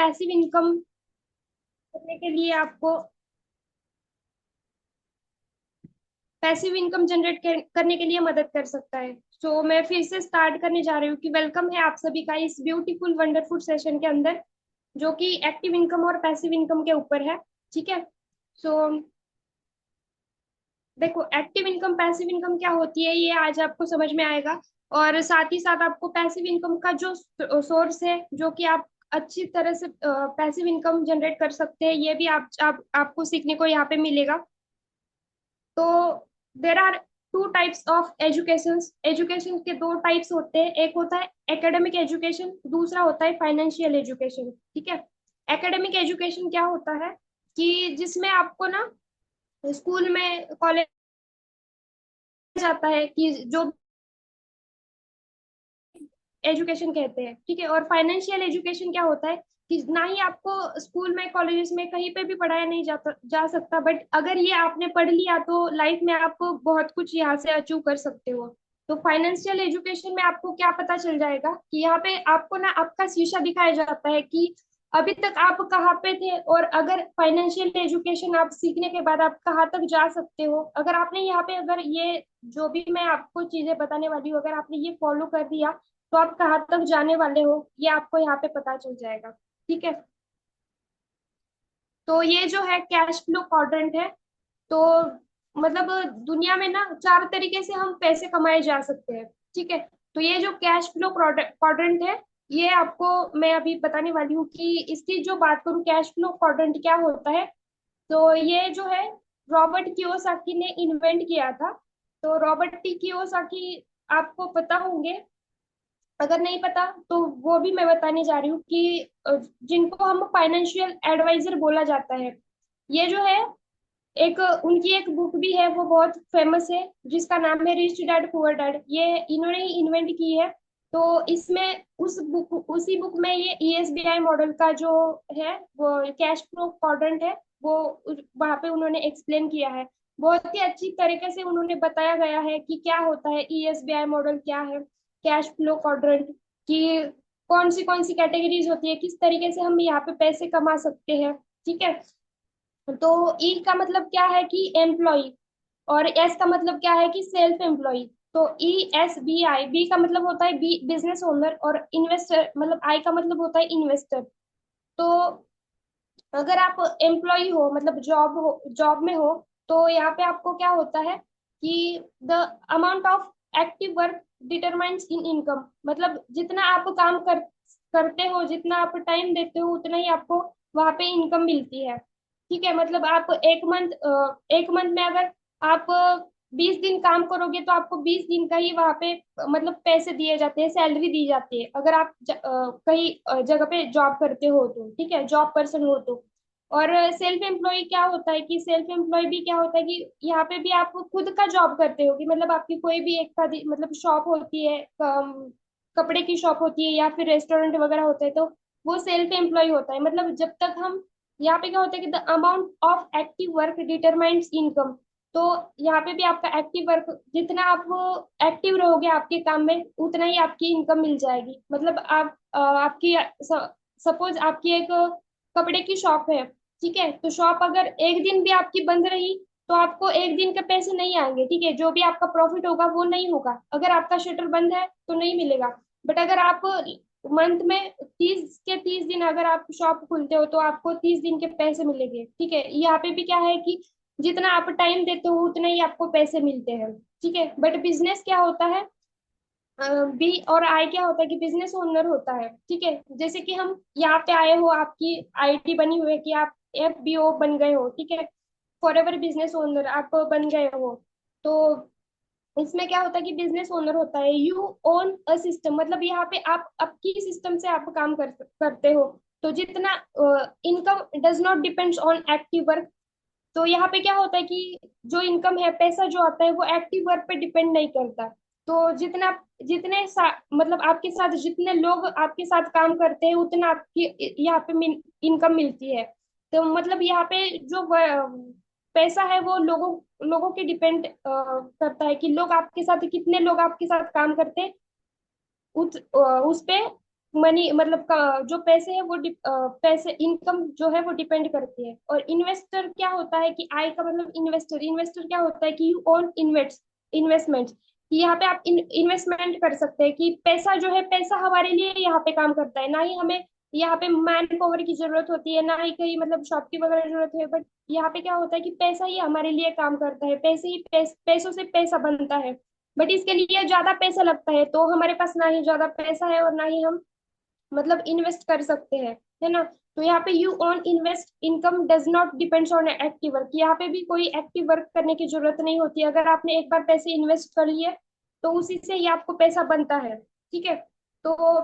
Passive income करने के लिए आपको पैसिव इनकम जनरेट करने के लिए मदद कर सकता है। तो मैं फिर से स्टार्ट करने जा रही हूँ कि वेलकम है आप सभी का इस ब्यूटीफुल वंडरफुल सेशन के अंदर, जो कि एक्टिव इनकम और पैसिव इनकम के ऊपर है। ठीक है। सो देखो, एक्टिव इनकम पैसिव इनकम क्या होती है ये आज आपको समझ में आएगा। और साथ ही साथ आपको पैसिव इनकम का जो सोर्स है, जो कि आप अच्छी तरह से पैसिव इनकम जनरेट कर सकते हैं, ये भी आपको सीखने को यहाँ पे मिलेगा। तो there are two types of education. Education के दो टाइप्स होते हैं, एक होता है एकेडमिक एजुकेशन, दूसरा होता है फाइनेंशियल एजुकेशन। ठीक है। एकेडमिक एजुकेशन क्या होता है कि जिसमें आपको ना स्कूल में कॉलेज जाता है कि जो एजुकेशन कहते हैं। ठीक है। और फाइनेंशियल एजुकेशन क्या होता है कि ना ही आपको स्कूल में कॉलेजेस में कहीं पे भी पढ़ाया नहीं जा सकता, बट अगर ये आपने पढ़ लिया तो लाइफ में आप बहुत कुछ यहाँ से अचीव कर सकते हो। तो फाइनेंशियल एजुकेशन में आपको क्या पता चल जाएगा कि यहाँ पे आपको ना आपका शीशा दिखाया जाता है कि अभी तक आप कहाँ पे थे, और अगर फाइनेंशियल एजुकेशन आप सीखने के बाद आप कहाँ तक जा सकते हो। अगर आपने यहाँ पे अगर ये जो भी मैं आपको चीजें बताने वाली हूँ, अगर आपने ये फॉलो कर दिया तो आप कहाँ तक जाने वाले हो ये आपको यहाँ पे पता चल जाएगा। ठीक है। तो ये जो है कैश फ्लो क्वाड्रेंट है। तो मतलब दुनिया में ना चार तरीके से हम पैसे कमाए जा सकते हैं। ठीक है। तो ये जो कैश फ्लो क्वाड्रेंट है, ये आपको मैं अभी बताने वाली हूँ कि इसकी जो बात करूँ कैश फ्लो क्वाड्रेंट क्या होता है। तो ये जो है रॉबर्ट कियोसाकी ने इन्वेंट किया था। तो रॉबर्ट टी कियोसाकी आपको पता होंगे, अगर नहीं पता तो वो भी मैं बताने जा रही हूँ कि जिनको हम फाइनेंशियल एडवाइजर बोला जाता है। ये जो है एक उनकी एक बुक भी है, वो बहुत फेमस है, जिसका नाम है रिच डैड पुअर डैड। ये इन्होंने ही इन्वेंट की है। तो इसमें उसी बुक में ये ईएसबीआई मॉडल का जो है वो कैश फ्लो क्वाड्रेंट है, वो वहां पे उन्होंने एक्सप्लेन किया है। बहुत ही अच्छी तरीके से उन्होंने बताया गया है कि क्या होता है ईएसबीआई मॉडल, क्या है कैश फ्लो क्वाड्रेंट, कि कौन सी कैटेगरीज होती है, किस तरीके से हम यहाँ पे पैसे कमा सकते हैं। ठीक है। तो ई का मतलब क्या है कि एम्प्लॉय, और एस का मतलब क्या है कि सेल्फ एम्प्लॉय। तो ESBI, बी का मतलब होता है बी बिजनेस ओनर, और इन्वेस्टर मतलब आई का मतलब होता है इन्वेस्टर। तो अगर आप एम्प्लॉय हो मतलब जॉब में हो, तो यहाँ पे आपको क्या होता है कि the amount of active work determines in income, मतलब जितना आप काम करते हो, जितना आप टाइम देते हो, उतना ही आपको वहां पे इनकम मिलती है। ठीक है। मतलब आप एक मंथ में अगर आप 20 दिन काम करोगे तो आपको 20 दिन का ही वहां पे मतलब पैसे दिए जाते हैं, सैलरी दी जाती है, अगर आप कहीं जगह पे जॉब करते हो तो। ठीक है, जॉब पर्सन हो तो। और सेल्फ एम्प्लॉय क्या होता है कि सेल्फ एम्प्लॉय भी क्या होता है कि यहाँ पे भी आप खुद का जॉब करते हो, कि मतलब आपकी कोई भी एक मतलब शॉप होती है, कपड़े की शॉप होती है या फिर रेस्टोरेंट वगैरह होते हैं, तो वो सेल्फ एम्प्लॉय होता है। मतलब जब तक हम यहाँ पे क्या होता है कि the amount of active work determines income. तो यहाँ पे भी आपका एक्टिव वर्क, जितना आप एक्टिव रहोगे आपके काम में, उतना ही आपकी इनकम मिल जाएगी। मतलब आप आपकी सपोज आपकी एक कपड़े की शॉप है। ठीक है। तो शॉप अगर एक दिन भी आपकी बंद रही तो आपको एक दिन के पैसे नहीं आएंगे। ठीक है, जो भी आपका प्रॉफिट होगा वो नहीं होगा, अगर आपका शटर बंद है तो नहीं मिलेगा। बट अगर आप मंथ में 30 के 30 दिन अगर आप शॉप खुलते हो तो आपको 30 दिन के पैसे मिलेंगे। ठीक है। यहाँ पे भी क्या है कि जितना आप टाइम देते हो उतना ही आपको पैसे मिलते हैं। ठीक है। बट बिजनेस क्या होता है, बी और आई क्या होता है कि बिजनेस ओनर होता है। ठीक है। जैसे कि हम यहाँ पे आए हो, आपकी आईडी बनी हुई है कि आप FBO बन गए हो। ठीक है, फॉर एवर बिजनेस ओनर आप बन गए हो। तो इसमें क्या होता है कि बिजनेस ओनर होता है, यू ओन अ सिस्टम, मतलब यहाँ पे आप आपकी सिस्टम से आप काम करते हो। तो जितना income does not depends on active work. तो यहाँ पे क्या होता है कि जो इनकम है, पैसा जो आता है, वो एक्टिव वर्क पे डिपेंड नहीं करता। तो मतलब आपके साथ जितने लोग आपके साथ काम करते हैं उतना आपकी यहाँ पे इनकम मिलती है। तो मतलब यहाँ पे जो पैसा है वो लोगों लोगों के डिपेंड करता है कि लोग आपके साथ कितने लोग आपके साथ काम करते हैं, उस पे मनी मतलब जो पैसे है वो पैसे इनकम जो है वो डिपेंड करती है। और इन्वेस्टर क्या होता है कि आई का मतलब इन्वेस्टर, इन्वेस्टर क्या होता है कि यू ओन इन्वेस्टमेंट, कि यहाँ पे आप इन्वेस्टमेंट कर सकते हैं, कि पैसा जो है पैसा हमारे लिए यहाँ पे काम करता है, ना ही हमें यहाँ पे मैन पावर की जरूरत होती है, ना ही कहीं मतलब शॉप की वगैरह जरूरत है। बट यहाँ पे क्या होता है कि पैसा ही हमारे लिए काम करता है, पैसे ही पैसों से पैसा बनता है। बट इसके लिए ज्यादा पैसा लगता है, तो हमारे पास ना ही ज्यादा पैसा है और ना ही हम मतलब इन्वेस्ट कर सकते हैं, है ना। तो यहाँ पे you on invest income does not depends on active work, यहाँ पे भी कोई एक्टिव वर्क करने की जरूरत नहीं होती। अगर आपने एक बार पैसे इन्वेस्ट कर लिए तो उसी से ही आपको पैसा बनता है, ठीक है। तो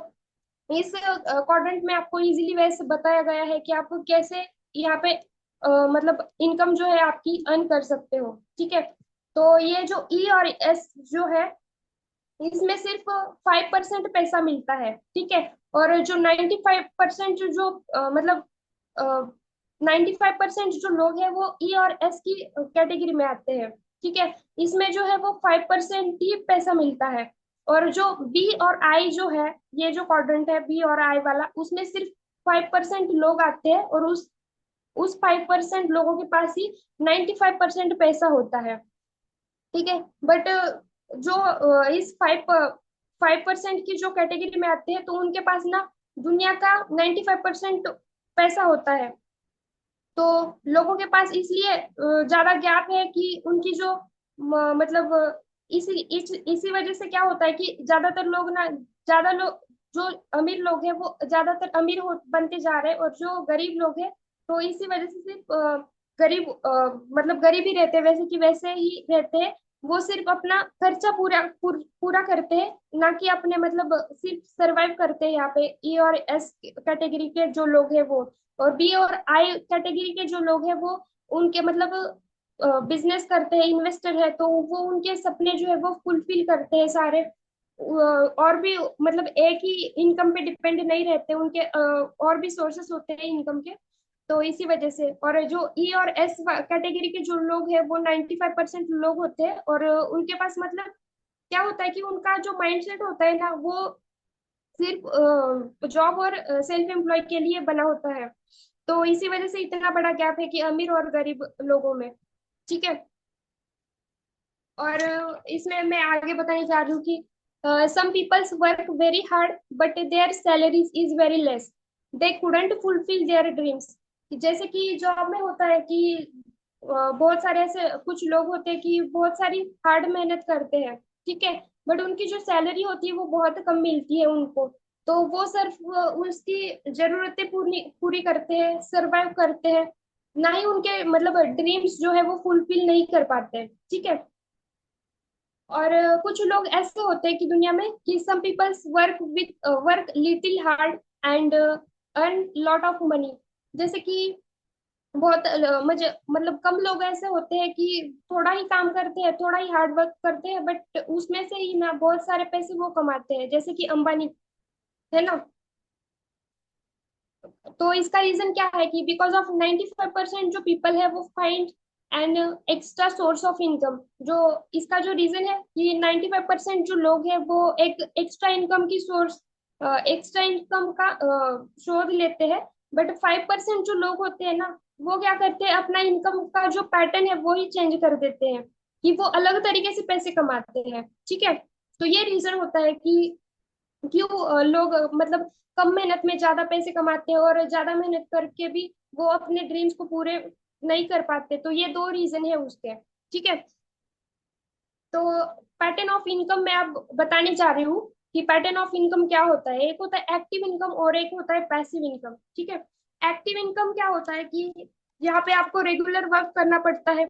इस क्वाड्रेंट में आपको इजीली वैसे बताया गया है कि आप कैसे यहाँ पे मतलब इनकम जो है आपकी अर्न कर सकते हो, ठीक है। तो ये जो ई और एस जो है इसमें सिर्फ 5% पैसा मिलता है, ठीक है। और जो 95% जो मतलब 95% जो लोग हैं वो ई और एस की कैटेगरी में आते हैं, ठीक है। इसमें जो है वो 5% ही पैसा मिलता है। और जो बी और आई जो है, ये जो क्वाड्रेंट है बी और आई वाला, उसमें सिर्फ 5% लोग आते हैं, और उस 5% लोगों के पास ही 95% पैसा होता है, ठीक है। बट जो इस 5% की जो कैटेगरी में आते हैं तो उनके पास ना दुनिया का 95% पैसा होता है। तो लोगों के पास इसलिए ज्यादा गैप है कि उनकी जो मतलब इसी वजह से क्या होता है कि ज्यादातर लोग ना, ज्यादा लोग जो अमीर लोग हैं वो ज्यादातर अमीर हो बनते जा रहे हैं, और जो गरीब लोग हैं तो इसी वजह से सिर्फ गरीब मतलब गरीब ही रहते हैं, वैसे कि वैसे ही रहते हैं। वो सिर्फ अपना खर्चा पूरा करते हैं, ना कि अपने मतलब सिर्फ सरवाइव करते हैं यहाँ पे ई और एस कैटेगरी के जो लोग हैं वो। और बी और आई कैटेगरी के जो लोग हैं वो उनके मतलब बिजनेस करते हैं, इन्वेस्टर है, तो वो उनके सपने जो है वो फुलफिल करते हैं सारे। और भी मतलब एक ही इनकम पे डिपेंड नहीं रहते उनके, और भी सोर्सेस होते हैं इनकम के। तो इसी वजह से, और जो ई और एस कैटेगरी के जो लोग हैं वो 95% लोग होते हैं, और उनके पास मतलब क्या होता है कि उनका जो माइंडसेट होता है ना वो सिर्फ जॉब और सेल्फ एम्प्लॉय के लिए बना होता है। तो इसी वजह से इतना बड़ा गैप है कि अमीर और गरीब लोगों में, ठीक है। और इसमें मैं आगे बताने जा रही हूँ कि some peoples work very hard but their salaries is very less, they couldn't fulfil their dreams. जैसे कि जॉब में होता है कि बहुत सारे ऐसे कुछ लोग होते हैं कि बहुत सारी हार्ड मेहनत करते हैं, ठीक है। बट उनकी जो सैलरी होती है वो बहुत कम मिलती है उनको। तो वो सिर्फ उसकी जरूरतें पूरी पूरी करते हैं, सरवाइव करते हैं, ना ही उनके मतलब ड्रीम्स जो है वो फुलफिल नहीं कर पाते हैं, ठीक है। और कुछ लोग ऐसे होते हैं कि दुनिया में कि some peoples work little hard and earn lot of money. जैसे कि बहुत मुझे मतलब कम लोग ऐसे होते हैं कि थोड़ा ही काम करते हैं, थोड़ा ही हार्ड वर्क करते हैं, बट उसमें से ही ना बहुत सारे पैसे वो कमाते हैं, जैसे कि अंबानी, है ना। तो इसका रीजन क्या है कि बिकॉज ऑफ 95% जो पीपल है वो find and extra source of income. जो इसका जो रीजन है कि 95% जो लोग हैं वो एक एक्स्ट्रा इनकम की सोर्स, एक्स्ट्रा इनकम का शोध लेते हैं। बट 5% जो लोग होते हैं ना वो क्या करते हैं, अपना इनकम का जो पैटर्न है वो ही चेंज कर देते हैं, कि वो अलग तरीके से पैसे कमाते हैं, ठीक है। तो ये रीजन होता है कि क्यों लोग मतलब कम मेहनत में ज्यादा पैसे कमाते हैं, और ज्यादा मेहनत करके भी वो अपने ड्रीम्स को पूरे नहीं कर पाते। तो ये दो रीजन है उसके, ठीक है। तो पैटर्न ऑफ इनकम मैं अब बताने जा रही हूँ कि पैटर्न ऑफ इनकम क्या होता है। एक होता है एक्टिव इनकम और एक होता है पैसिव इनकम, ठीक है। एक्टिव इनकम क्या होता है कि यहाँ पे आपको रेगुलर वर्क करना पड़ता है,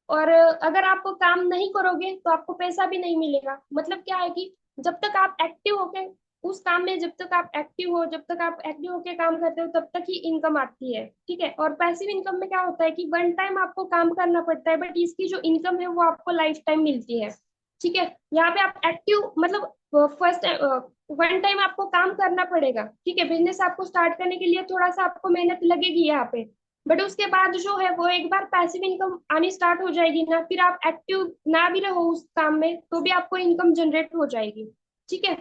और अगर आप काम नहीं करोगे तो आपको पैसा भी नहीं मिलेगा। मतलब क्या है कि जब तक आप एक्टिव होके उस काम में, जब तक आप एक्टिव होके काम करते हो तब तक ही इनकम आती है, ठीक है। और पैसिव इनकम में क्या होता है कि वन टाइम आपको काम करना पड़ता है, बट इसकी जो इनकम है वो आपको लाइफ टाइम मिलती है, ठीक है। यहाँ पे आप एक्टिव मतलब फर्स्ट वन टाइम आपको काम करना पड़ेगा, ठीक है। बिजनेस आपको स्टार्ट करने के लिए थोड़ा सा आपको मेहनत लगेगी यहाँ पे, बट उसके बाद जो है वो एक बार पैसिव इनकम आनी स्टार्ट हो जाएगी ना, फिर आप एक्टिव ना भी रहो उस काम में तो भी आपको इनकम जनरेट हो जाएगी, ठीक है।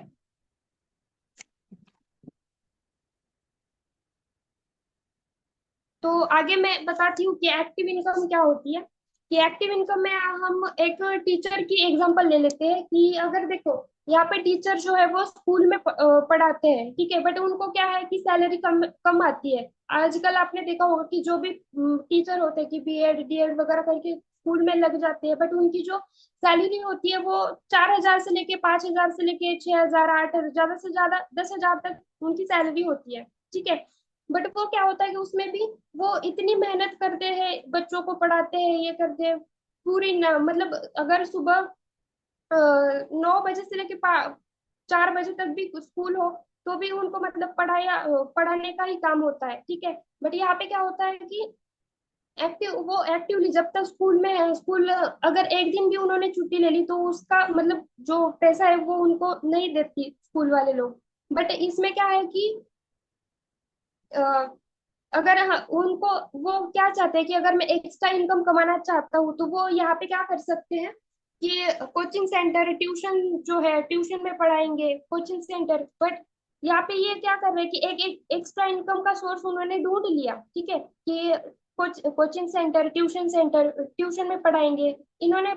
तो आगे मैं बताती हूँ कि एक्टिव इनकम क्या होती है। कि एक्टिव इनकम में हम एक टीचर की एग्जांपल ले लेते हैं कि अगर देखो, यहाँ पे टीचर जो है वो स्कूल में पढ़ाते हैं, ठीक है, बट उनको क्या है कि सैलरी कम कम आती है। आजकल आपने देखा होगा कि जो भी टीचर होते हैं कि बीएड डीएड वगैरह करके स्कूल में लग जाते हैं, बट उनकी जो सैलरी होती है वो 4,000 से लेके 5,000 से लेके 6,000 8,000 ज्यादा से ज्यादा 10,000 तक उनकी सैलरी होती है, ठीक है। बट वो क्या होता है कि उसमें भी वो इतनी मेहनत करते हैं, बच्चों को पढ़ाते हैं, ये करते हैं पूरी न, मतलब अगर सुबह 9 बजे से लेके 4 बजे तक भी स्कूल हो, तो भी उनको मतलब पढ़ाने का ही काम होता है, ठीक है। बट यहाँ पे क्या होता है कि वो एक्टिवली जब तक स्कूल में है, स्कूल अगर एक दिन भी उन्होंने छुट्टी ले ली तो उसका मतलब जो पैसा है वो उनको नहीं देती स्कूल वाले लोग। बट इसमें क्या है कि अगर उनको वो क्या चाहते हैं कि अगर मैं एक्स्ट्रा इनकम कमाना चाहता हूँ तो वो यहाँ पे क्या कर सकते हैं कि कोचिंग सेंटर ट्यूशन जो है ट्यूशन में पढ़ाएंगे कोचिंग सेंटर। बट यहाँ पे ये क्या कर रहे हैं कि एक एक्स्ट्रा इनकम का सोर्स उन्होंने ढूंढ लिया, ठीक है, कि कोचिंग सेंटर ट्यूशन में पढ़ाएंगे। इन्होंने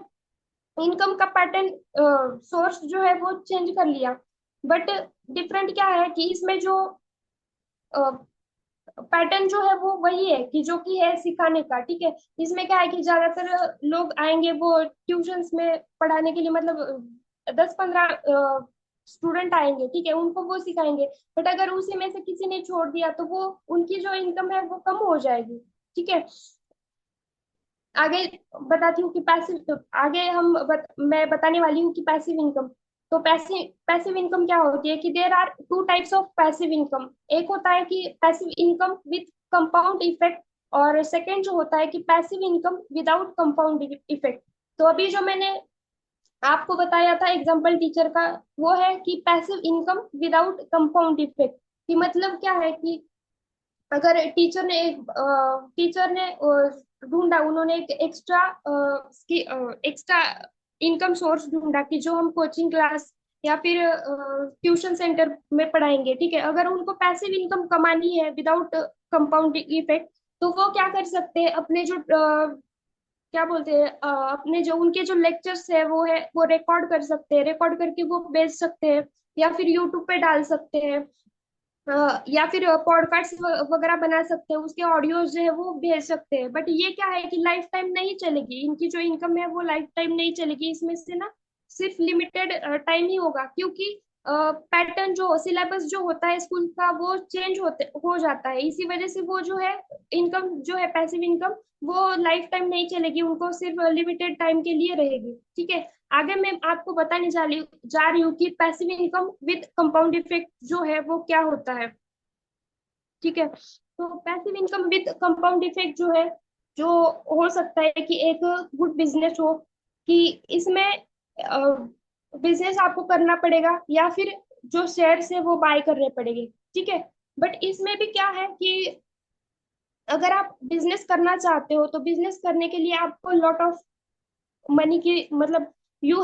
इनकम का पैटर्न सोर्स जो है वो चेंज कर लिया। बट डिफरेंट क्या है कि इसमें जो पैटर्न जो है वो वही है कि जो कि है सिखाने का, ठीक है। इसमें क्या है कि ज्यादातर लोग आएंगे वो ट्यूशंस में पढ़ाने के लिए, मतलब 10-15 स्टूडेंट आएंगे, ठीक है, उनको वो सिखाएंगे। बट अगर उसी में से किसी ने छोड़ दिया तो वो उनकी जो इनकम है वो कम हो जाएगी, ठीक है। आगे बताती हूँ कि पैसिव आगे मैं बताने वाली हूँ कि पैसिव इनकम। तो पैसिव पैसिव इनकम क्या होती है कि there are two types of passive income. एक होता है कि passive income with compound effect, और सेकंड जो होता है कि passive income without compound effect. तो अभी जो मैंने आपको बताया था एग्जाम्पल टीचर का, वो है कि passive income without compound effect. कि मतलब क्या है कि अगर टीचर ने ढूंढा, उन्होंने एक एक्स्ट्रा इनकम सोर्स ढूंढा कि जो हम कोचिंग क्लास या फिर ट्यूशन सेंटर में पढ़ाएंगे, ठीक है। अगर उनको पैसिव इनकम कमानी है विदाउट कंपाउंड इफेक्ट, तो वो क्या कर सकते हैं, अपने जो क्या बोलते हैं अपने जो उनके जो लेक्चर्स है वो रिकॉर्ड कर सकते हैं, रिकॉर्ड करके वो भेज सकते हैं, या फिर यूट्यूब पे डाल सकते हैं, या फिर पॉडकास्ट वगैरह बना सकते हैं, उसके ऑडियोज जो है वो भेज सकते हैं। बट ये क्या है कि लाइफ टाइम नहीं चलेगी, इनकी जो इनकम है वो लाइफ टाइम नहीं चलेगी, इसमें से ना सिर्फ लिमिटेड टाइम ही होगा, क्योंकि पैटर्न जो सिलेबस जो होता है स्कूल का वो चेंज होते हो जाता है। इसी वजह से वो जो है इनकम जो है पैसिव इनकम वो लाइफ टाइम नहीं चलेगी, उनको सिर्फ लिमिटेड टाइम के लिए रहेगी, ठीक है। आगे मैं आपको बताने जा रही हूँ कि passive income with compound effect जो है वो क्या होता है, ठीक है। तो passive income with compound effect जो है, जो हो सकता है कि एक गुड बिजनेस हो, कि इसमें बिजनेस आपको करना पड़ेगा या फिर जो शेयर्स है वो बाय करने पड़ेंगे, ठीक है। बट इसमें भी क्या है कि अगर आप बिजनेस करना चाहते हो तो बिजनेस करने के लिए आपको लॉट ऑफ मनी की मतलब you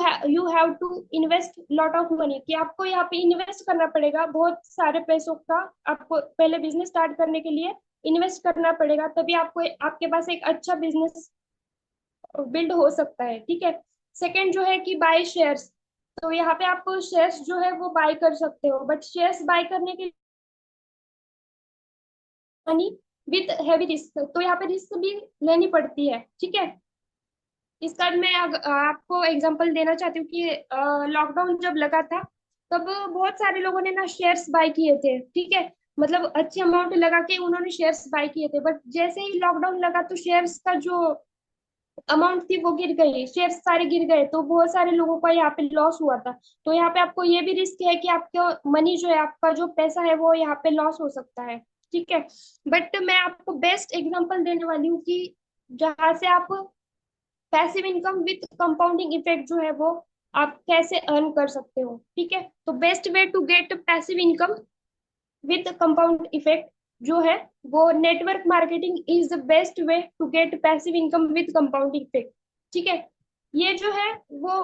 have to invest lot of money, कि आपको यहाँ पे इन्वेस्ट करना पड़ेगा बहुत सारे पैसों का। आपको पहले बिजनेस स्टार्ट करने के लिए इन्वेस्ट करना पड़ेगा, तभी आपको आपके पास एक अच्छा बिजनेस बिल्ड हो सकता है, ठीक है। सेकंड जो है कि बाय शेयर्स। तो यहाँ पे आप शेयर्स जो है वो बाय कर सकते हो, बट शेयर्स बाय करने के मनी विथ हैवी रिस्क, तो यहाँ पे रिस्क भी लेनी पड़ती है, ठीक है। इसका मैं आपको एग्जांपल देना चाहती हूँ कि लॉकडाउन जब लगा था तब बहुत सारे लोगों ने ना शेयर्स बाय किए थे, ठीक है। मतलब अच्छी अमाउंट लगा के उन्होंने शेयर्स बाय किए थे, बट जैसे ही लॉकडाउन लगा तो शेयर्स का जो अमाउंट थी वो गिर गई, शेयर्स सारे गिर गए, तो बहुत सारे लोगों का यहाँ पे लॉस हुआ था। तो यहाँ पे आपको ये भी रिस्क है कि आपका मनी जो है आपका जो पैसा है वो यहाँ पे लॉस हो सकता है, ठीक है। बट मैं आपको बेस्ट एग्जांपल देने वाली हूँ कि जहाँ से आप passive income with compounding effect जो है वो आप कैसे अर्न कर सकते हो, ठीक है। तो best way to get passive income with compound effect जो है वो network marketing is the best way to get passive income with compound effect, ठीक है। ये जो है वो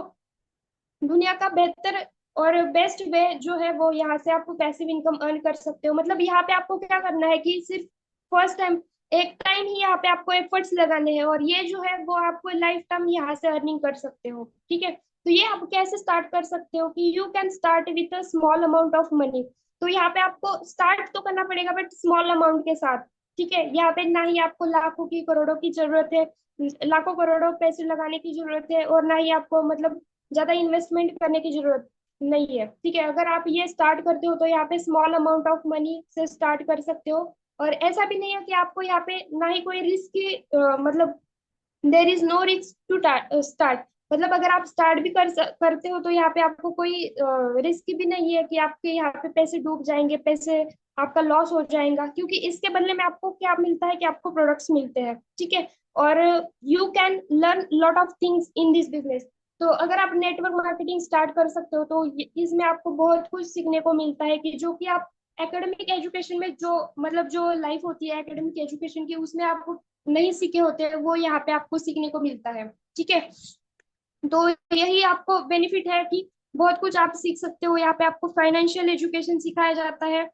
दुनिया का बेहतर और बेस्ट वे जो है वो यहाँ से आपको पैसिव इनकम अर्न कर सकते हो। मतलब यहाँ पे आपको क्या करना है कि सिर्फ फर्स्ट टाइम एक टाइम ही यहाँ पे आपको एफर्ट्स लगाने हैं, और ये जो है वो आपको लाइफ टाइम यहाँ से अर्निंग कर सकते हो। ठीक है, तो ये आप कैसे स्टार्ट कर सकते हो कि you can start with a small amount of money. तो यहाँ पे आपको स्टार्ट तो करना पड़ेगा बट स्मॉल अमाउंट के साथ। ठीक है, यहाँ पे ना ही आपको लाखों की करोड़ों की जरूरत है, लाखों करोड़ों पैसे लगाने की जरूरत है, और ना ही आपको मतलब ज्यादा इन्वेस्टमेंट करने की जरूरत नहीं है। ठीक है, अगर आप ये स्टार्ट करते हो तो यहाँ पे स्मॉल अमाउंट ऑफ मनी से स्टार्ट कर सकते हो। और ऐसा भी नहीं है कि आपको यहाँ पे ना ही कोई रिस्क की मतलब there is no risk to start. मतलब अगर आप स्टार्ट भी करते हो तो यहाँ पे आपको कोई रिस्क भी नहीं है कि आपके यहाँ पे पैसे डूब जाएंगे, पैसे आपका लॉस हो जाएगा, क्योंकि इसके बदले में आपको क्या मिलता है कि आपको प्रोडक्ट्स मिलते हैं। ठीक है, और you can learn lot of things in this business. तो अगर आप नेटवर्क मार्केटिंग स्टार्ट कर सकते हो तो इसमें आपको बहुत कुछ सीखने को मिलता है कि जो कि आप एकेडमिक एजुकेशन में जो मतलब जो लाइफ होती है एकेडमिक एजुकेशन की उसमें आप नहीं सीखे होते हैं, वो यहाँ पे आपको सीखने को मिलता है। ठीक है, तो यही आपको बेनिफिट है कि बहुत कुछ आप सीख सकते हो। यहाँ पे आपको फाइनेंशियल एजुकेशन सिखाया जाता है।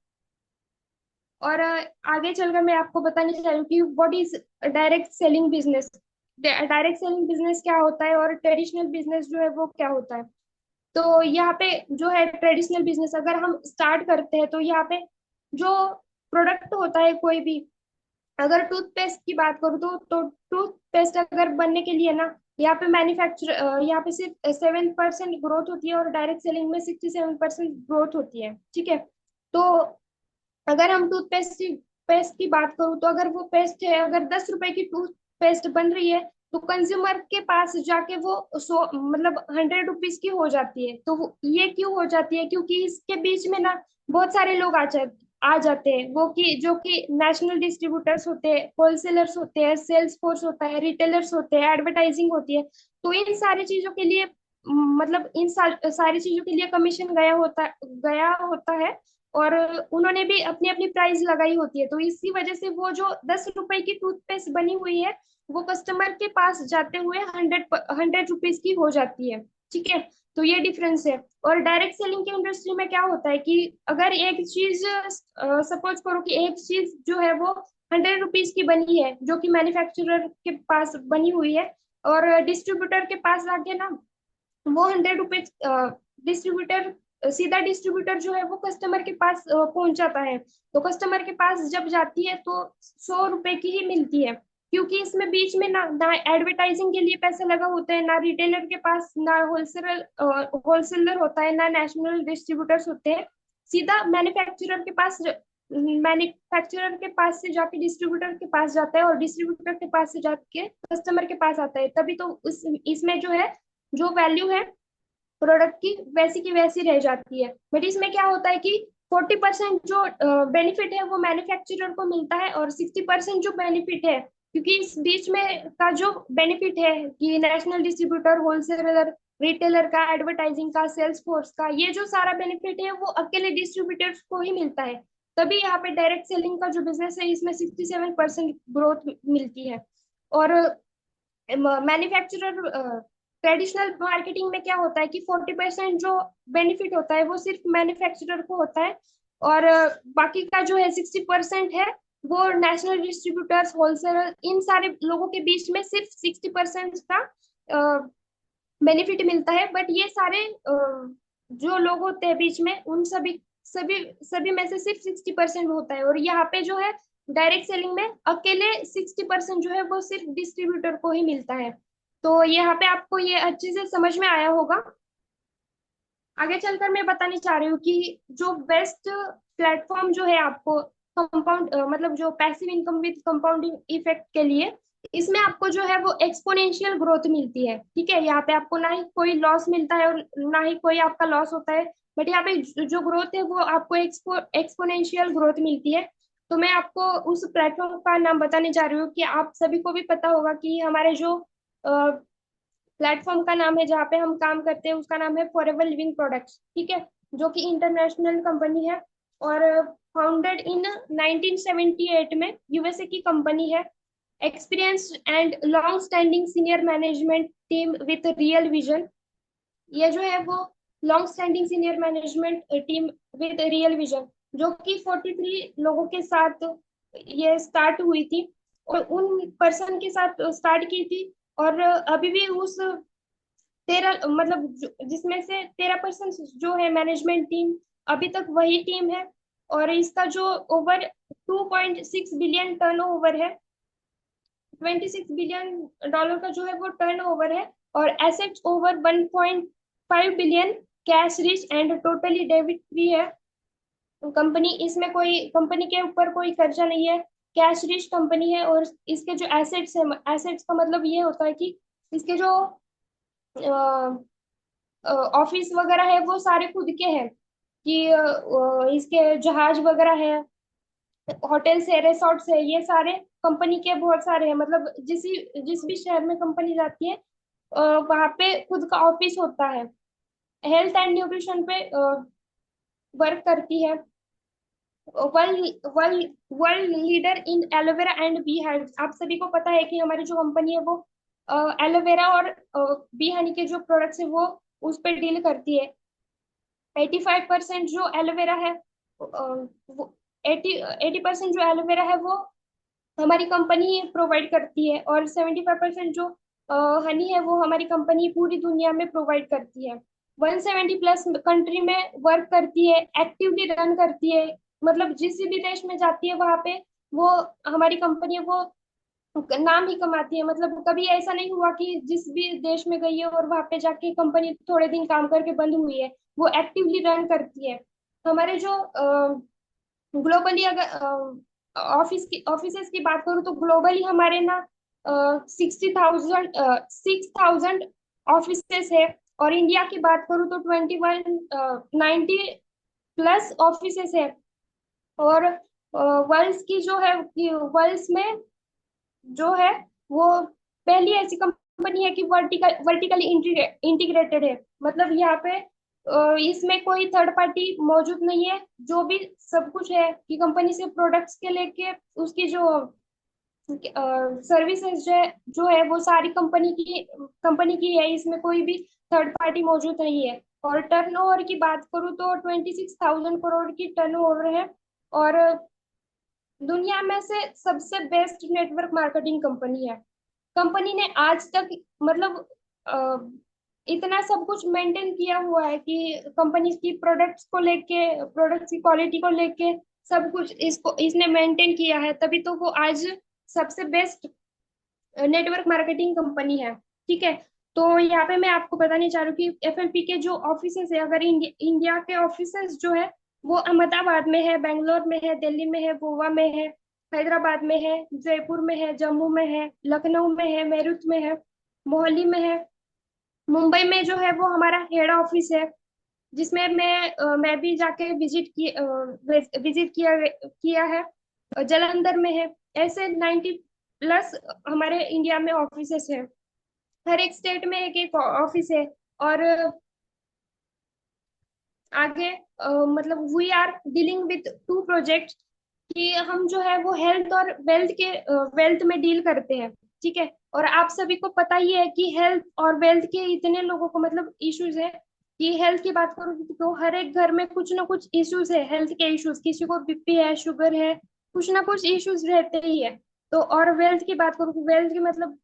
और आगे चलकर मैं आपको बताने जा रही हूँ कि what is direct selling business. Direct selling business क्या होता है और ट्रेडिशनल बिजनेस जो है वो क्या होता है। तो यहाँ पे जो है ट्रेडिशनल बिजनेस अगर हम स्टार्ट करते हैं तो यहाँ पे जो प्रोडक्ट होता है कोई भी, अगर टूथपेस्ट की बात करूँ तो टूथपेस्ट अगर बनने के लिए ना यहाँ पे यहाँ पे सिर्फ 7% ग्रोथ होती है और डायरेक्ट सेलिंग में 67% ग्रोथ होती है। ठीक है, तो अगर हम टूथपेस्ट पेस्ट की बात करूँ तो अगर वो पेस्ट है, अगर 10 रुपए की टूथपेस्ट बन रही है तो कंज्यूमर के पास जाके वो 100 रुपीज की हो जाती है। तो ये क्यों हो जाती है, क्योंकि इसके बीच में ना बहुत सारे लोग आ जाते हैं, वो कि जो कि नेशनल डिस्ट्रीब्यूटर्स होते हैं, होलसेलर्स होते हैं, सेल्स फोर्स होता है, रिटेलर्स होते हैं, एडवर्टाइजिंग होती है। तो इन सारी चीजों के लिए मतलब सारी चीजों के लिए कमीशन गया होता है, और उन्होंने भी अपनी अपनी प्राइस लगाई होती है। तो इसी वजह से वो जो 10 रुपए की टूथपेस्ट बनी हुई है वो कस्टमर के पास जाते हुए 100 रुपीज की हो जाती है। ठीक है, तो ये डिफरेंस है। और डायरेक्ट सेलिंग की इंडस्ट्री में क्या होता है कि अगर एक चीज सपोज करो कि एक चीज जो है वो 100 रुपीज की बनी है जो कि मैन्युफैक्चरर के पास बनी हुई है, और डिस्ट्रीब्यूटर के पास आके ना वो 100 रुपीज डिस्ट्रीब्यूटर सीधा डिस्ट्रीब्यूटर जो है वो कस्टमर के पास पहुंचाता है। तो कस्टमर के पास जब जाती है तो 100 रुपए की ही मिलती है, क्योंकि इसमें बीच में ना ना एडवर्टाइजिंग के लिए पैसा लगा होता है, ना रिटेलर के पास, ना होलसेलर होता है, ना नेशनल डिस्ट्रीब्यूटर्स होते हैं। सीधा मैन्युफैक्चरर के पास से जाके डिस्ट्रीब्यूटर के पास जाता है, और डिस्ट्रीब्यूटर के पास से जाके कस्टमर के पास आता है। तभी तो उस इसमें जो है जो वैल्यू है प्रोडक्ट की वैसी रह जाती है। बट इसमें क्या होता है कि 40% जो बेनिफिट है वो मैन्युफैक्चरर को मिलता है, और 60% जो बेनिफिट है, क्योंकि इस बीच में का जो बेनिफिट है कि नेशनल डिस्ट्रीब्यूटर, होलसेलर, रिटेलर का, एडवर्टाइजिंग का, सेल्स फोर्स का, ये जो सारा बेनिफिट है वो अकेले डिस्ट्रीब्यूटर्स को ही मिलता है। तभी यहाँ पे डायरेक्ट सेलिंग का जो बिजनेस है इसमें 67% ग्रोथ मिलती है। और मैन्युफैक्चरर ट्रेडिशनल मार्केटिंग में क्या होता है कि 40% जो बेनिफिट होता है वो सिर्फ मैन्युफैक्चरर को होता है, और बाकी का जो है 60% है वो नेशनल डिस्ट्रीब्यूटर्स, होलसेलर, इन सारे लोगों के बीच में सिर्फ 60% का बेनिफिट मिलता है। बट ये सारे जो लोग होते हैं बीच में उन सभी सभी सभी में से सिर्फ 60% होता है, और यहाँ पे जो है डायरेक्ट सेलिंग में अकेले 60% जो है वो सिर्फ डिस्ट्रीब्यूटर को ही मिलता है। तो यहाँ पे आपको ये अच्छे से समझ में आया होगा। आगे चलकर मैं बताने चाह रही हूँ कि जो बेस्ट प्लेटफॉर्म जो है आपको कंपाउंड मतलब जो passive income with compounding effect के लिए, इसमें आपको जो है वो एक्सपोनेंशियल ग्रोथ मिलती है। ठीक है, यहाँ पे आपको ना ही कोई लॉस मिलता है और ना ही कोई आपका लॉस होता है, बट यहाँ पे जो ग्रोथ है वो आपको एक्सपोनेंशियल ग्रोथ मिलती है। तो मैं आपको उस प्लेटफॉर्म का नाम बताने जा रही हूँ कि आप सभी को भी पता होगा कि हमारे जो प्लेटफॉर्म का नाम है जहाँ पे हम काम करते हैं उसका नाम है फॉरएवर लिविंग प्रोडक्ट्स। ठीक है, जो कि इंटरनेशनल कंपनी है, और फाउंडेड इन 1978 में, यूएसए की कंपनी है। Experience and long standing senior management team with real vision. ये जो है वो long standing senior management team with real vision, जो कि 43 लोगों के साथ ये स्टार्ट हुई थी। और उन पर्सन के साथ स्टार्ट की थी। और अभी भी उस 13 मतलब जिसमें से 13% जो है मैनेजमेंट टीम, अभी तक वही टीम है। और इसका जो ओवर 2.6 बिलियन टर्न ओवर है, $26 बिलियन का जो है वो टर्न ओवर है। और assets over 1.5 billion, cash rich and totally debit free है कंपनी। इसमें कोई कंपनी के ऊपर कोई कर्जा नहीं है, कैश रिच कंपनी है। और इसके जो एसेट्स है, एसेट्स का मतलब ये होता है कि इसके जो ऑफिस वगैरह है वो सारे खुद के हैं, कि इसके जहाज वगैरह है, होटल्स है, रिसोर्ट्स है, ये सारे कंपनी के बहुत सारे हैं। मतलब जिस भी शहर में कंपनी जाती है वहाँ पे खुद का ऑफिस होता है। हेल्थ एंड न्यूट्रिशन पे वर्क करती है। World world world leader in aloe vera and B Honey. आप सभी को पता है कि हमारी जो कंपनी है वो एलोवेरा और बी हनी के जो प्रोडक्ट्स है वो उस पर डील करती है। 85% जो एलोवेरा है, वो 80% जो एलोवेरा है वो हमारी कंपनी प्रोवाइड करती है। और 75% जो हनी है वो हमारी कंपनी पूरी दुनिया में प्रोवाइड करती है। 170+ कंट्री में वर्क करती है, एक्टिवली रन करती है। मतलब जिस भी देश में जाती है वहां पे वो हमारी कंपनी है वो नाम ही कमाती है। मतलब कभी ऐसा नहीं हुआ कि जिस भी देश में गई है और वहां पे जाके कंपनी थोड़े दिन काम करके बंद हुई है, वो एक्टिवली रन करती है। हमारे जो ग्लोबली अगर ऑफिसेस की बात करूँ तो ग्लोबली हमारे ना 6,000 ऑफिसेस है। और इंडिया की बात करूँ तो 90+ ऑफिसेस है। और वर्ल्ड की जो है, वर्ल्ड में जो है वो पहली ऐसी कंपनी है कि वर्टिकली इंटीग्रेटेड है। मतलब यहाँ पे इसमें कोई थर्ड पार्टी मौजूद नहीं है। जो भी सब कुछ है कि कंपनी से प्रोडक्ट्स के लेके उसकी जो सर्विसेज जो है वो सारी कंपनी की है। इसमें कोई भी थर्ड पार्टी मौजूद नहीं है। और टर्नओवर की बात करूँ तो 26,000 करोड़ की टर्नओवर है। और दुनिया में से सबसे बेस्ट नेटवर्क मार्केटिंग कंपनी है। कंपनी ने आज तक मतलब अ, इतना सब कुछ मेंटेन किया हुआ है कि कंपनी की प्रोडक्ट्स की क्वालिटी को लेके सब कुछ इसको इसने मेंटेन किया है, तभी तो वो आज सबसे बेस्ट नेटवर्क मार्केटिंग कंपनी है। ठीक है। तो यहाँ पे मैं आपको बताने चाह रही हूँ कि एफएलपी के जो ऑफिसेस है, अगर इंडिया के ऑफिसेस जो है वो अहमदाबाद में है, बेंगलोर में है, दिल्ली में है, गोवा में है, हैदराबाद में है, जयपुर में है, जम्मू में है, लखनऊ में है, मेरठ में है, मोहाली में है। मुंबई में जो है वो हमारा हेड ऑफिस है, जिसमें मैं भी जाके विजिट किया है। जालंधर में है। ऐसे 90+ हमारे इंडिया में ऑफिसेस है। हर एक स्टेट में एक एक ऑफिस है। और आगे मतलब we are dealing with 2 project, कि हम जो है वो हेल्थ और वेल्थ में डील करते हैं। ठीक है। और आप सभी को पता ही है कि हेल्थ और वेल्थ के इतने लोगों को मतलब इश्यूज है कि हेल्थ की बात करूँ तो हर एक घर में कुछ ना कुछ इश्यूज है, हेल्थ के इश्यूज। किसी को बीपी है, शुगर है, कुछ ना कुछ इश्यूज रहते ही है। तो और वेल्थ की बात करूँ, वेल्थ की मतलब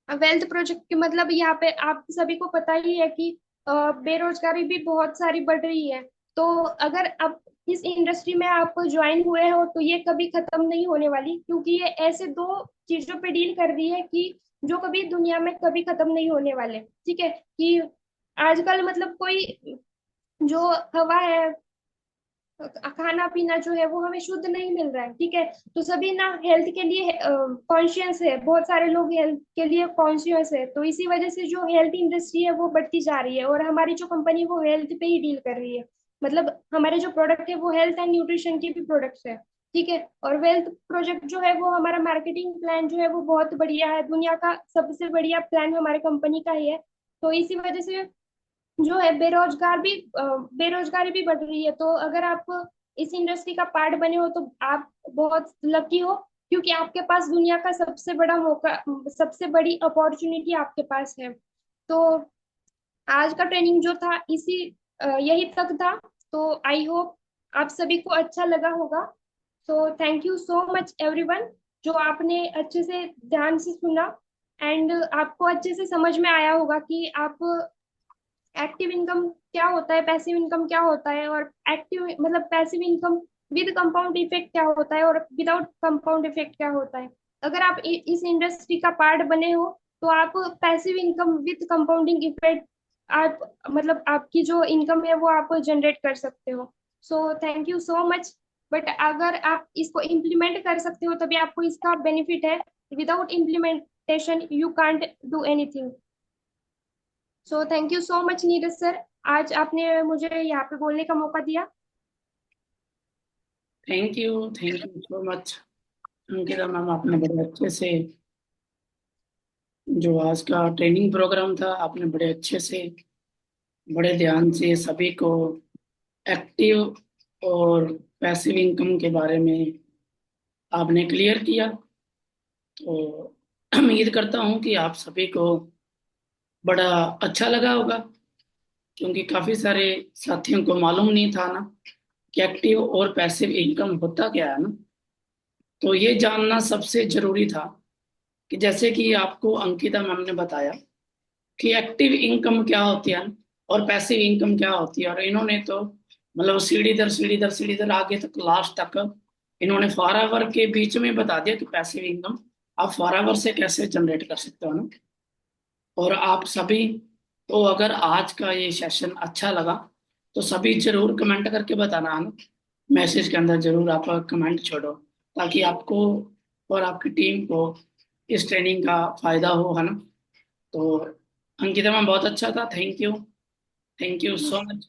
वेल्थ प्रोजेक्ट की मतलब यहाँ पे आप सभी को पता ही है कि बेरोजगारी भी बहुत सारी बढ़ रही है। तो अगर आप इस इंडस्ट्री में आप ज्वाइन हुए हो तो ये कभी खत्म नहीं होने वाली, क्योंकि ये ऐसे दो चीजों पे डील कर रही है कि जो कभी दुनिया में कभी खत्म नहीं होने वाले। ठीक है। कि आजकल मतलब कोई जो हवा है, खाना पीना जो है वो हमें शुद्ध नहीं मिल रहा है। ठीक है। तो सभी ना हेल्थ के लिए कॉन्शियस है, बहुत सारे लोग हेल्थ के लिए कॉन्शियस है। तो इसी वजह से जो हेल्थ इंडस्ट्री है वो बढ़ती जा रही है। और हमारी जो कंपनी वो हेल्थ पे ही डील कर रही है। मतलब हमारे जो प्रोडक्ट है वो हेल्थ एंड न्यूट्रिशन के भी प्रोडक्ट्स है। ठीक है। और वेल्थ प्रोजेक्ट जो है वो हमारा मार्केटिंग प्लान जो है वो बहुत बढ़िया है, दुनिया का सबसे बढ़िया प्लान हमारे कंपनी का ही है। तो इसी वजह से जो है बेरोजगारी भी बढ़ रही है। तो अगर आप इस इंडस्ट्री का पार्ट बने हो तो आप बहुत लकी हो, क्योंकि आपके पास दुनिया का सबसे बड़ा मौका, सबसे बड़ी अपॉर्चुनिटी आपके पास है। तो आज का ट्रेनिंग जो था यही तक था। तो आई होप आप सभी को अच्छा लगा होगा। So thank you so much everyone. जो आपने अच्छे से ध्यान से सुना, एंड आपको अच्छे से समझ में आया होगा कि आप एक्टिव इनकम क्या होता है, पैसिव इनकम क्या होता है, और एक्टिव मतलब passive income with compound effect क्या होता है, और विदाउट कंपाउंड इफेक्ट क्या होता है। अगर आप इस इंडस्ट्री का पार्ट बने हो तो आप passive income with compounding effect, आप मतलब आपकी जो इनकम है वो आप जनरेट कर सकते हो। So thank you so much. But अगर आप इसको इम्प्लीमेंट कर सकते हो तभी आपको इसका बेनिफिट है। Without implementation you can't do anything. So thank you so much Neeraj sir, आज आपने मुझे यहाँ पे बोलने का मौका दिया। Thank you so much Ankita ma'am, आपने बड़े अच्छे से जो आज का ट्रेनिंग प्रोग्राम था, आपने बड़े अच्छे से, बड़े ध्यान से सभी को एक्टिव और पैसिव इनकम के बारे में आपने क्लियर किया। तो उम्मीद करता हूँ कि आप सभी को बड़ा अच्छा लगा होगा, क्योंकि काफी सारे साथियों को मालूम नहीं था ना कि एक्टिव और पैसिव इनकम होता क्या है ना। तो ये जानना सबसे जरूरी था कि जैसे कि आपको अंकिता मैम ने बताया कि एक्टिव इनकम क्या होती है और पैसिव इनकम क्या होती है, और इन्होंने तो मतलब सीढ़ी दर सीढ़ी दर सीढ़ी दर आगे तक लास्ट तक इन्होंने फॉरएवर के बीच में बता दिया कि पैसिव इनकम आप फॉरएवर से कैसे जनरेट कर सकते हो ना। और आप सभी, तो अगर आज का ये सेशन अच्छा लगा तो सभी जरूर कमेंट करके बताना है ना, मैसेज के अंदर जरूर आप कमेंट छोड़ो, ताकि आपको और आपकी टीम को इस ट्रेनिंग का फायदा हो, है ना। तो अंकिता मैम बहुत अच्छा था, थैंक यू सो मच।